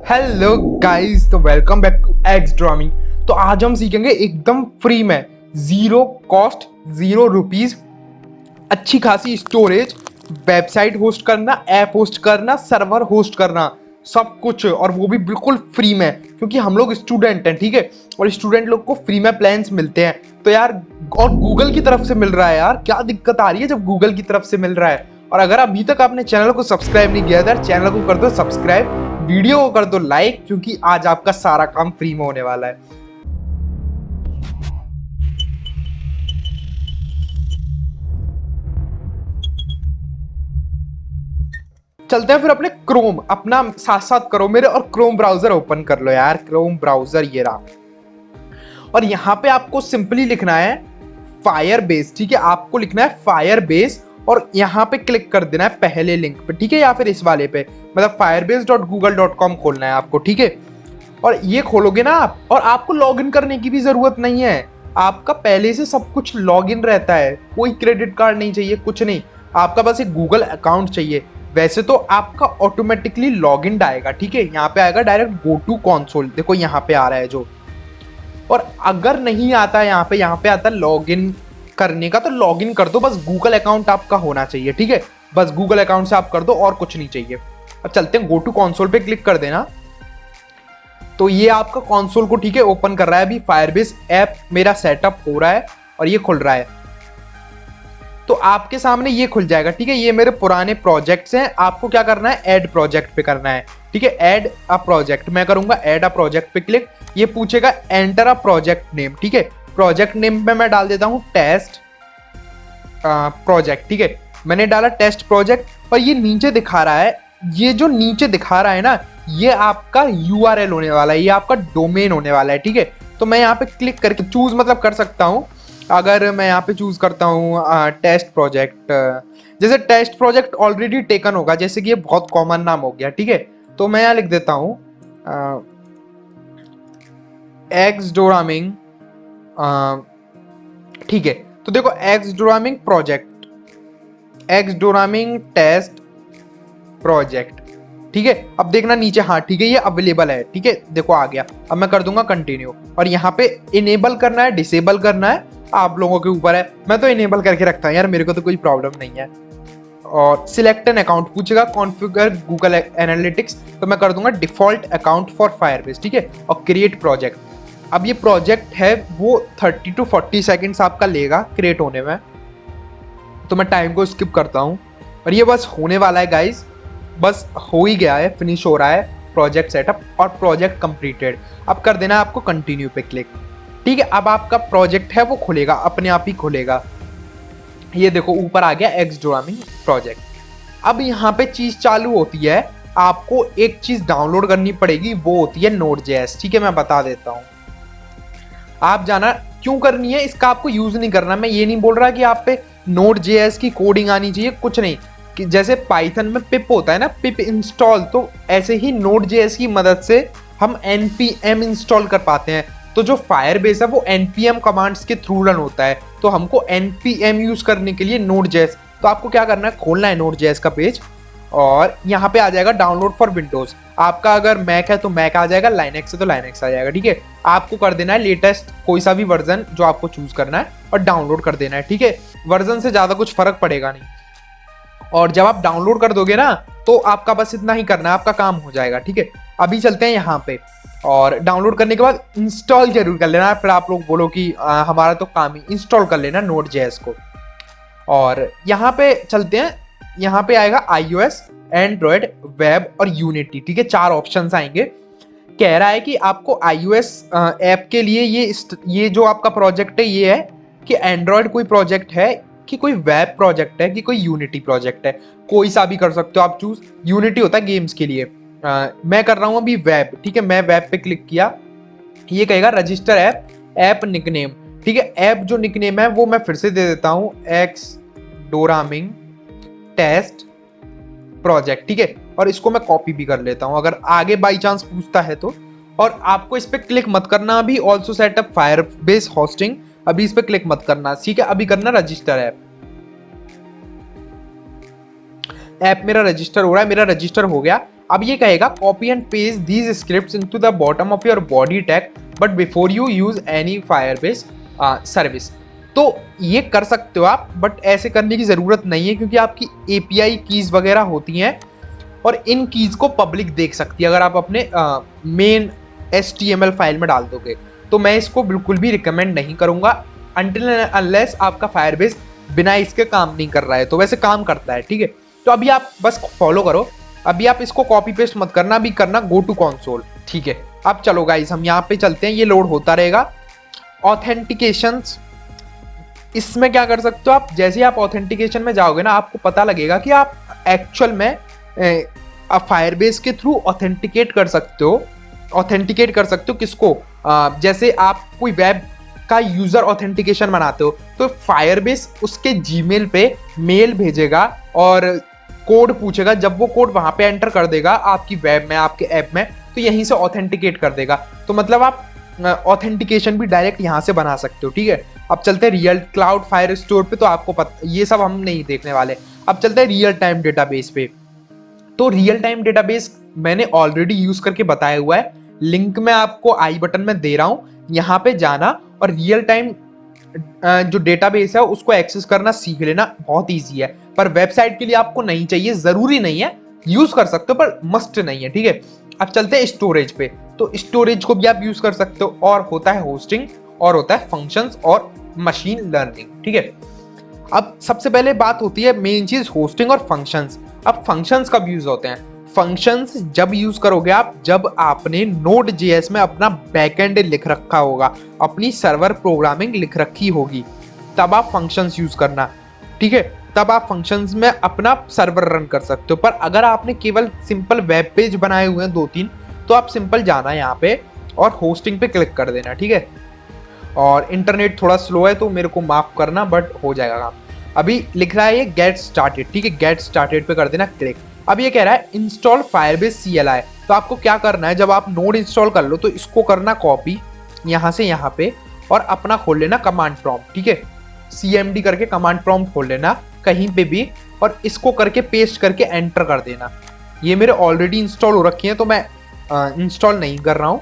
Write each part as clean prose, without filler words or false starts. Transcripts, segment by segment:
Hello guys, तो welcome back to x ड्रामिंग। तो आज हम सीखेंगे एकदम फ्री में, जीरो कॉस्ट, ₹0 अच्छी खासी स्टोरेज, वेबसाइट होस्ट करना, ऐप होस्ट करना, सर्वर होस्ट करना, सब कुछ, और वो भी बिल्कुल फ्री में, क्योंकि हम लोग स्टूडेंट हैं, ठीक है। और स्टूडेंट लोग को फ्री में प्लान्स मिलते हैं, तो यार, और गूगल की तरफ से मिल रहा है यार, क्या दिक्कत आ रही है जब गूगल की तरफ से मिल रहा है। और अगर अभी तक आपने चैनल को सब्सक्राइब नहीं किया है, चैनल को कर दो सब्सक्राइब, वीडियो को कर दो लाइक, क्योंकि आज आपका सारा काम फ्री में होने वाला है। चलते हैं फिर अपने क्रोम, अपना साथ साथ करो मेरे और क्रोम ब्राउजर ओपन कर लो यार। क्रोम ब्राउजर ये रहा, और यहाँ पे आपको सिंपली लिखना है फायरबेस, ठीक है। आपको लिखना है फायरबेस और यहाँ पे क्लिक कर देना है पहले लिंक पे, ठीक है, या फिर इस वाले पे, मतलब firebase.google.com खोलना है आपको, ठीक है। और ये खोलोगे ना आप, और आपको लॉगिन करने की भी जरूरत नहीं है, आपका पहले से सब कुछ लॉगिन रहता है, कोई क्रेडिट कार्ड नहीं चाहिए, कुछ नहीं, आपका बस एक गूगल अकाउंट चाहिए। वैसे तो आपका ऑटोमेटिकली लॉगिन आएगा, ठीक है, यहाँ पे आएगा डायरेक्ट गो टू कंसोल, देखो यहाँ पे आ रहा है जो। और अगर नहीं आता है यहाँ पे आता है लॉगिन करने का, तो लॉगिन कर दो, बस गूगल अकाउंट आपका होना चाहिए, ठीक है। बस गूगल अकाउंट से आप कर दो, और कुछ नहीं चाहिए। अब चलते हैं, गो टू कंसोल पे क्लिक कर देना। तो ये आपका कंसोल को, ठीक है, ओपन कर रहा है। अभी फायरबेस ऐप मेरा सेटअप हो रहा है और ये खुल रहा है, तो आपके सामने ये खुल जाएगा, ठीक है। ये मेरे पुराने प्रोजेक्ट्स हैं, आपको क्या करना है, ऐड प्रोजेक्ट पे करना है, ठीक है। ऐड अ प्रोजेक्ट मैं करूंगा, ऐड अ प्रोजेक्ट पे क्लिक। ये पूछेगा एंटर अ प्रोजेक्ट नेम, ठीक है। प्रोजेक्ट नेम में मैं डाल देता हूं टेस्ट प्रोजेक्ट, ठीक है। मैंने डाला टेस्ट प्रोजेक्ट, और ये नीचे दिखा रहा है, ये जो नीचे दिखा रहा है ना, ये आपका यूआरएल होने वाला है, ये आपका डोमेन होने वाला है, ठीक है। तो मैं यहाँ पे क्लिक करके चूज मतलब कर सकता हूँ। अगर मैं यहाँ पे चूज करता हूँ टेस्ट प्रोजेक्ट, जैसे टेस्ट प्रोजेक्ट ऑलरेडी टेकन होगा, जैसे कि ये बहुत कॉमन नाम हो गया, ठीक है। तो मैं यहाँ लिख देता हूँ एक्स डोरामिंग, ठीक है। तो देखो एक्स डोरामिंग प्रोजेक्ट, एक्स डोरामिंग टेस्ट प्रोजेक्ट, ठीक है। अब देखना नीचे, हाँ ठीक है, ये अवेलेबल है, ठीक है, देखो आ गया। अब मैं कर दूंगा कंटिन्यू, और यहाँ पे इनेबल करना है, डिसेबल करना है, आप लोगों के ऊपर है। मैं तो इनेबल करके रखता हूँ यार, मेरे को तो कोई प्रॉब्लम नहीं है। और सिलेक्ट एन अकाउंट पूछेगा, कॉन्फ़िगर गूगल एनालिटिक्स, तो मैं कर दूंगा डिफॉल्ट अकाउंट फॉर फायरबेस, ठीक है, और क्रिएट प्रोजेक्ट। अब ये प्रोजेक्ट है वो 30 to 40 सेकेंड्स आपका लेगा क्रिएट होने में, तो मैं टाइम को स्किप करता हूँ। और ये बस होने वाला है गाइस, बस हो ही गया है, फिनिश हो रहा है प्रोजेक्ट सेटअप और प्रोजेक्ट कंप्लीटेड। अब कर देना है आपको कंटिन्यू पे क्लिक, ठीक है। अब आपका प्रोजेक्ट है वो खुलेगा, अपने आप ही खुलेगा। ये देखो ऊपर आ गया एक्स डोरामिंग प्रोजेक्ट। अब यहाँ पे चीज चालू होती है, आपको एक चीज डाउनलोड करनी पड़ेगी, वो होती है Node.js, ठीक है, मैं बता देता हूँ। आप जाना क्यों करनी है, इसका आपको यूज नहीं करना। मैं ये नहीं बोल रहा कि आप पे Node.js की कोडिंग आनी चाहिए, कुछ नहीं। कि जैसे पाइथन में पिप होता है ना, पिप इंस्टॉल, तो ऐसे ही Node.js की मदद से हम npm इंस्टॉल कर पाते हैं। तो जो फायरबेस है वो npm कमांड्स के थ्रू रन होता है, तो हमको npm यूज करने के लिए Node.js, तो आपको क्या करना है, खोलना है Node.js का पेज, और यहाँ पे आ जाएगा डाउनलोड फॉर विंडोज। आपका अगर मैक है तो मैक आ जाएगा, लाइनेक्स है तो लाइनेक्स आ जाएगा, ठीक है। आपको कर देना है लेटेस्ट कोई सा भी वर्जन जो आपको चूज करना है, और डाउनलोड कर देना है, ठीक है। वर्जन से ज्यादा कुछ फर्क पड़ेगा नहीं। और जब आप डाउनलोड कर दोगे ना, तो आपका बस इतना ही करना है, आपका काम हो जाएगा, ठीक है। अभी चलते हैं यहाँ पे, और डाउनलोड करने के बाद इंस्टॉल जरूर कर लेना, फिर आप लोग बोलो कि हमारा तो काम ही इंस्टॉल कर लेना Node.js को। और यहाँ पे चलते हैं, यहाँ पे आएगा iOS, एंड्रॉयड, वेब और यूनिटी, ठीक है, 4 ऑप्शंस आएंगे। कह रहा है कि आपको iOS ऐप के लिए ये जो आपका प्रोजेक्ट है, ये है कि एंड्रॉयड कोई प्रोजेक्ट है, कि कोई वेब प्रोजेक्ट है, कि कोई यूनिटी प्रोजेक्ट है, कोई सा भी कर सकते हो आप चूज। यूनिटी होता है गेम्स के लिए, मैं कर रहा हूँ अभी वेब, ठीक है। मैं वेब पे क्लिक किया, ये कहेगा रजिस्टर ऐप, ऐप निकनेम, ठीक है। ऐप जो निकनेम है वो मैं फिर से दे देता हूँ, एक्स डोरामिंग टेस्ट प्रोजेक्ट, ठीक है। और इसको मैं कॉपी भी कर लेता हूं, अगर आगे बाई चांस पूछता है तो। और आपको इस पे क्लिक मत करना अभी, ऑल्सो सेटअप फायरबेस होस्टिंग, अभी इस पे क्लिक मत करना, ठीक है। अभी करना रजिस्टर ऐप। ऐप मेरा रजिस्टर हो रहा है, मेरा रजिस्टर हो गया। अब ये कहेगा copy and paste these scripts into the bottom of your body tag but before you use any Firebase service. तो ये कर सकते हो आप, बट ऐसे करने की जरूरत नहीं है क्योंकि आपकी एपीआई कीज वगैरह होती हैं और इन कीज को पब्लिक देख सकती है अगर आप अपने मेन HTML फाइल में डाल दोगे। तो मैं इसको बिल्कुल भी रिकमेंड नहीं करूंगा अनटिल अनलेस आपका फायरबेस बिना इसके काम नहीं कर रहा है। तो वैसे काम करता है, ठीक है। तो अभी आप बस फॉलो करो, अभी आप इसको कॉपी पेस्ट मत करना, अभी करना गो टू कंसोल, ठीक है। अब चलो गाइस हम यहाँ पे चलते हैं, ये लोड होता रहेगा। ऑथेंटिकेशंस, इसमें क्या कर सकते हो आप, जैसे आप ऑथेंटिकेशन में जाओगे ना आपको पता लगेगा कि आप एक्चुअल में फायरबेस के थ्रू ऑथेंटिकेट कर सकते हो। ऑथेंटिकेट कर सकते हो किसको, जैसे आप कोई वेब का यूजर ऑथेंटिकेशन बनाते हो तो फायरबेस उसके जीमेल पे मेल भेजेगा और कोड पूछेगा। जब वो कोड वहां पे एंटर कर देगा आपकी वेब में, आपके ऐप में, तो यहीं से ऑथेंटिकेट कर देगा। तो मतलब आप ऑथेंटिकेशन भी डायरेक्ट यहाँ से बना सकते हो, ठीक है। अब चलते हैं रियल क्लाउड फायर स्टोर पे, तो आपको पता ये सब हम नहीं देखने वाले। अब चलते हैं रियल टाइम डेटाबेस पे। तो रियल टाइम डेटाबेस मैंने ऑलरेडी यूज करके बताया हुआ है, लिंक मैं आपको आई बटन में दे रहा हूं, यहाँ पे जाना और रियल टाइम जो डेटाबेस है उसको एक्सेस करना सीख लेना, बहुत इजी है। पर वेबसाइट के लिए आपको नहीं चाहिए, जरूरी नहीं है, यूज कर सकते हो पर मस्ट नहीं है, ठीक है। अब चलते हैं स्टोरेज पे। तो स्टोरेज को भी आप यूज कर सकते हो, और होता है होस्टिंग, और होता है फंक्शंस और मशीन लर्निंग, ठीक है। अब सबसे पहले बात होती है मेन चीज होस्टिंग और फंक्शंस। अब फंक्शंस कब यूज होते हैं, फंक्शंस जब यूज करोगे आप जब आपने Node.js में अपना बैकएंड लिख रखा होगा, अपनी सर्वर प्रोग्रामिंग लिख रखी होगी, तब आप फंक्शंस यूज करना, ठीक है। तब आप फंक्शंस में अपना सर्वर रन कर सकते हो। पर अगर आपने केवल सिंपल वेब पेज बनाए हुए हैं 2-3, तो आप सिंपल जाना यहाँ पे और होस्टिंग पे क्लिक कर देना, ठीक है। और इंटरनेट थोड़ा स्लो है तो मेरे को माफ करना, बट हो जाएगा काम। अभी लिख रहा है ये गेट स्टार्टेड, ठीक है, गेट स्टार्टेड पे कर देना क्लिक। अब ये कह रहा है इंस्टॉल फायरबेस CLI। तो आपको क्या करना है, जब आप नोड इंस्टॉल कर लो तो इसको करना कॉपी यहाँ से यहाँ पे और अपना खोल लेना कमांड प्रॉम्प्ट, ठीक है। CMD करके कमांड प्रॉम्प्ट खोल लेना कहीं पे भी और इसको करके पेस्ट करके एंटर कर देना। ये मेरे ऑलरेडी इंस्टॉल हो रखी है तो मैं इंस्टॉल नहीं कर रहा हूँ।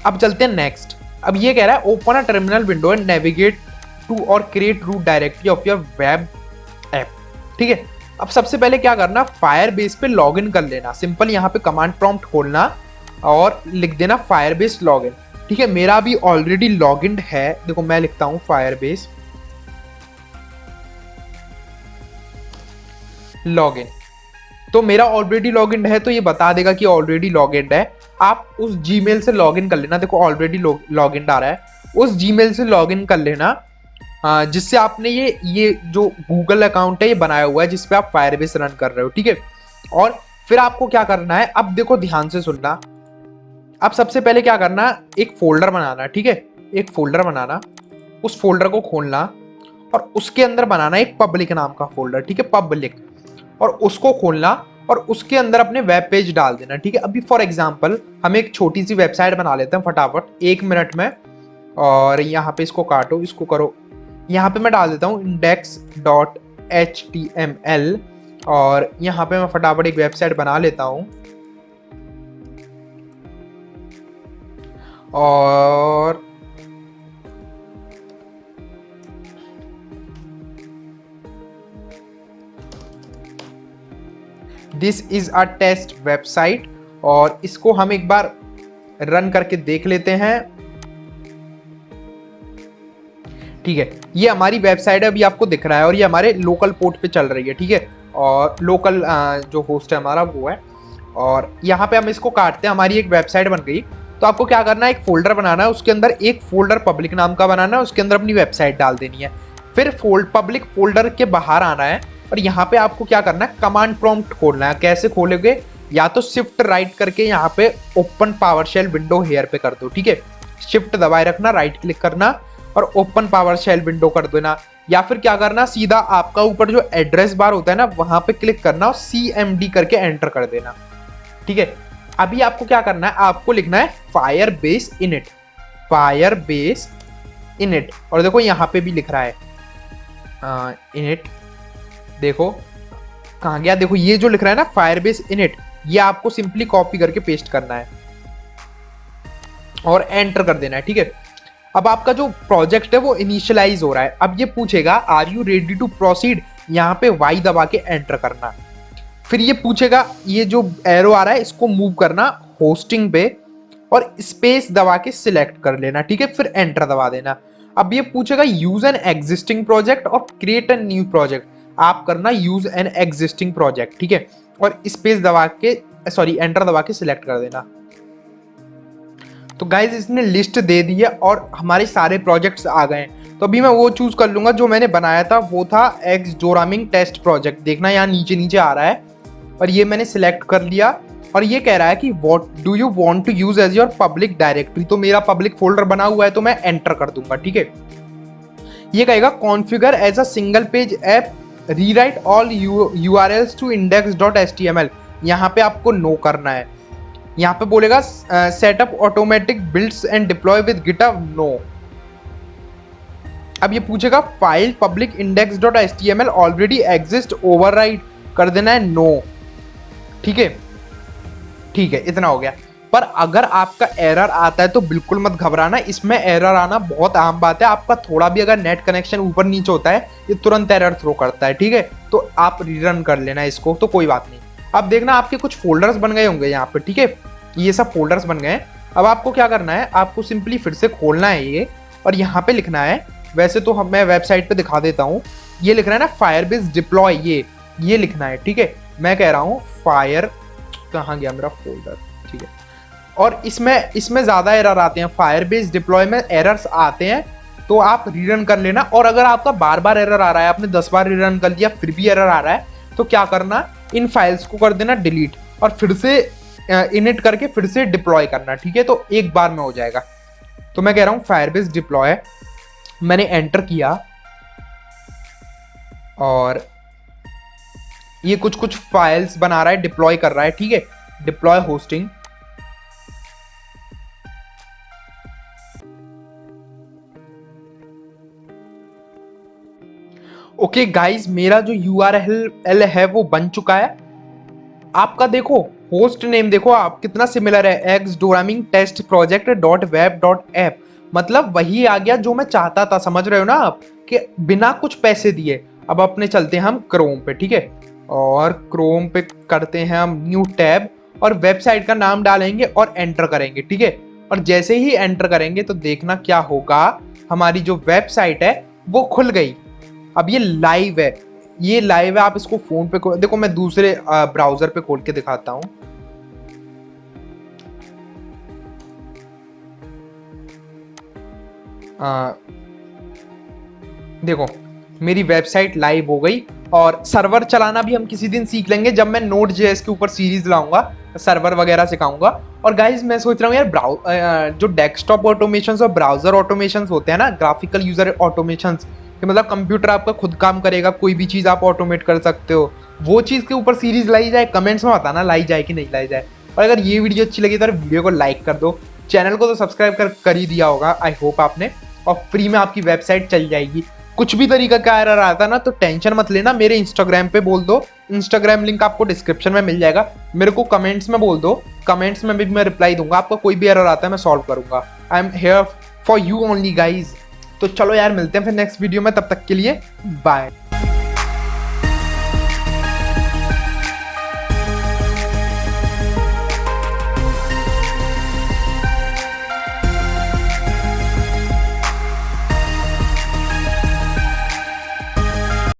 अब चलते हैं नेक्स्ट। अब ये कह रहा है open a terminal window and navigate to और create root directory of your web app, ठीक है। अब सबसे पहले क्या करना, फायरबेस पे लॉगिन कर लेना। सिंपल यहाँ पे कमांड प्रॉम्प्ट खोलना और लिख देना फायरबेस लॉगिन, ठीक है। मेरा भी ऑलरेडी लॉगिन है, देखो मैं लिखता हूँ फायरबेस लॉगिन। तो मेरा ऑलरेडी लॉगिन है तो ये बता देगा कि ऑलरेडी लॉगिन है। आप उस जीमेल से लॉगिन कर लेना, देखो ऑलरेडी लॉगिन आ रहा है, उस जीमेल से लॉगिन कर लेना जिससे आपने ये जो गूगल अकाउंट है ये बनाया हुआ है जिसपे आप फायरबेस रन कर रहे हो, ठीक है। और फिर आपको क्या करना है, अब देखो ध्यान से सुनना। अब सबसे पहले क्या करना, एक फोल्डर बनाना, ठीक है। एक फोल्डर बनाना, उस फोल्डर को खोलना और उसके अंदर बनाना एक पब्लिक नाम का फोल्डर, ठीक है, पब्लिक। और उसको खोलना और उसके अंदर अपने वेब पेज डाल देना, ठीक है। अभी फॉर एग्जांपल हम एक छोटी सी वेबसाइट बना लेते हैं फटाफट 1 मिनट में। और यहाँ पे इसको काटो, इसको करो, यहाँ पे मैं डाल देता हूँ index.html और यहाँ पे मैं फटाफट एक वेबसाइट बना लेता हूँ। और this is a test website और इसको हम एक बार रन करके देख लेते हैं, ठीक है। ये हमारी वेबसाइट है, अभी आपको दिख रहा है और ये हमारे लोकल पोर्ट पे चल रही है, ठीक है। और लोकल जो होस्ट है हमारा वो है। और यहाँ पे हम इसको काटते हैं, हमारी एक वेबसाइट बन गई। तो आपको क्या करना है, एक फोल्डर बनाना है, उसके अंदर एक फोल्डर पब्लिक नाम का बनाना है, उसके अंदर अपनी वेबसाइट डाल देनी है। फिर पब्लिक फोल्डर के बाहर आना है और यहाँ पे आपको क्या करना है, कमांड प्रॉम्प्ट खोलना है। कैसे खोलोगे, या तो शिफ्ट राइट करके यहाँ पे ओपन पावरशेल विंडो हेयर पे कर दो, ठीक है। शिफ्ट दबाए रखना, राइट क्लिक करना और ओपन पावरशेल विंडो कर देना। या फिर क्या करना, सीधा आपका ऊपर जो एड्रेस बार होता है ना वहां पे क्लिक करना और CMD करके एंटर कर देना, ठीक है। अभी आपको क्या करना है, आपको लिखना है फायरबेस इनिट, फायरबेस इनिट। और देखो यहाँ पे भी लिख रहा है इनिट, देखो कहाँ गया, देखो ये जो लिख रहा है ना फायरबेस इनिट, ये आपको सिंपली कॉपी करके पेस्ट करना है और एंटर कर देना है, ठीक है। अब आपका जो प्रोजेक्ट है वो इनिशियलाइज हो रहा है। अब ये पूछेगा are you ready to proceed, यहाँ पे वाई दबा के एंटर करना। फिर ये पूछेगा, ये जो एरो आ रहा है इसको मूव करना होस्टिंग पे और स्पेस दबा के सिलेक्ट कर लेना, ठीक है। फिर एंटर दबा देना। अब ये पूछेगा यूज एन एग्जिस्टिंग प्रोजेक्ट और क्रिएट एन न्यू प्रोजेक्ट, आप करना यूज एन एग्जिस्टिंग प्रोजेक्ट, ठीक है। और स्पेस दबा के एंटर दबा के सिलेक्ट कर देना। तो गाइज इसने लिस्ट दे दी है और हमारे सारे प्रोजेक्ट्स आ गए हैं। तो अभी मैं वो चूज कर लूंगा जो मैंने बनाया था, वो था एक्सडोरामिंग टेस्ट प्रोजेक्ट। देखना यहाँ नीचे नीचे आ रहा है और ये मैंने सिलेक्ट कर लिया। और ये कह रहा है कि what do you want to use as your public directory, तो मेरा पब्लिक फोल्डर बना हुआ है तो मैं एंटर कर दूंगा, ठीक है। ये कहेगा configure as a single page app, rewrite all URLs to index.html, यहाँ पे आपको नो करना है। यहाँ पे बोलेगा setup automatic builds and deploy with GitHub, no. अब ये पूछेगा file public index.html already exist, overwrite कर देना है, नो, ठीक है। ठीक है, इतना हो गया। पर अगर आपका एरर आता है तो बिल्कुल मत घबराना, इसमें एरर आना बहुत आम बात है। आपका थोड़ा भी अगर नेट कनेक्शन ऊपर नीचे होता है ये तुरंत एरर थ्रो करता है, ठीक है। तो आप रीरन कर लेना इसको, तो कोई बात नहीं। अब देखना आपके कुछ फोल्डर्स बन गए होंगे यहाँ पे, ठीक है। ये सब फोल्डर्स बन गए। अब आपको क्या करना है, आपको सिंपली फिर से खोलना है ये और यहाँ पे लिखना है, वैसे तो मैं वेबसाइट पे दिखा देता हूँ, ये लिखना है ना फायरबेस डिप्लॉय, ये लिखना है, ठीक है। मैं कह रहा हूँ फायर, कहाँ गया मेरा फोल्डर, ठीक है। और इसमें ज्यादा एरर आते हैं, फायरबेस डिप्लॉय में एरर्स आते हैं, तो आप रीरन कर लेना। और अगर आपका बार बार एरर आ रहा है, आपने 10 बार रीरन कर लिया फिर भी एरर आ रहा है, तो क्या करना, इन फाइल्स को कर देना डिलीट और फिर से इनिट करके फिर से डिप्लॉय करना, ठीक है। तो एक बार में हो जाएगा। तो मैं कह रहा हूँ फायरबेस डिप्लॉय, मैंने एंटर किया और ये कुछ फाइल्स बना रहा है, डिप्लॉय कर रहा है, ठीक है। डिप्लॉय होस्टिंग, ओके गाइस, मेरा जो URL है वो बन चुका है। आपका देखो होस्ट नेम देखो आप कितना सिमिलर है, एक्सडोरामिंग test project dot web dot app, मतलब वही आ गया जो मैं चाहता था, समझ रहे हो ना आप, कि बिना कुछ पैसे दिए। अब अपने चलते हैं हम क्रोम पे, ठीक है। और क्रोम पे करते हैं हम न्यू टैब और वेबसाइट का नाम डालेंगे और एंटर करेंगे, ठीक है। और जैसे ही एंटर करेंगे तो देखना क्या होगा, हमारी जो वेबसाइट है वो खुल गई। अब ये लाइव है, ये लाइव है। आप इसको फोन पे देखो, मैं दूसरे ब्राउजर पे खोल के दिखाता हूं। देखो मेरी वेबसाइट लाइव हो गई। और सर्वर चलाना भी हम किसी दिन सीख लेंगे, जब मैं Node.js के ऊपर सीरीज लाऊंगा, सर्वर वगैरह सिखाऊंगा। और गाइज मैं सोच रहा हूँ यार, जो डेस्कटॉप ऑटोमेशंस और ब्राउजर ऑटोमेशंस होते हैं ना, ग्राफिकल यूजर ऑटोमेशंस, कि मतलब कंप्यूटर आपका खुद काम करेगा, कोई भी चीज़ आप ऑटोमेट कर सकते हो, वो चीज़ के ऊपर सीरीज लाई जाए। कमेंट्स में बताना लाई जाए कि नहीं लाई जाए। और अगर ये वीडियो अच्छी लगी तो वीडियो को लाइक कर दो, चैनल को तो सब्सक्राइब कर ही दिया होगा आई होप आपने। और फ्री में आपकी वेबसाइट चल जाएगी। कुछ भी तरीका का एरर आता है ना तो टेंशन मत लेना, मेरे इंस्टाग्राम पे बोल दो, इंस्टाग्राम लिंक आपको डिस्क्रिप्शन में मिल जाएगा। मेरे को कमेंट्स में बोल दो, कमेंट्स में भी मैं रिप्लाई दूंगा। आपका कोई भी एरर आता है मैं सॉल्व करूंगा। I am here for you only guys. तो चलो यार, मिलते हैं फिर नेक्स्ट वीडियो में, तब तक के लिए बाय।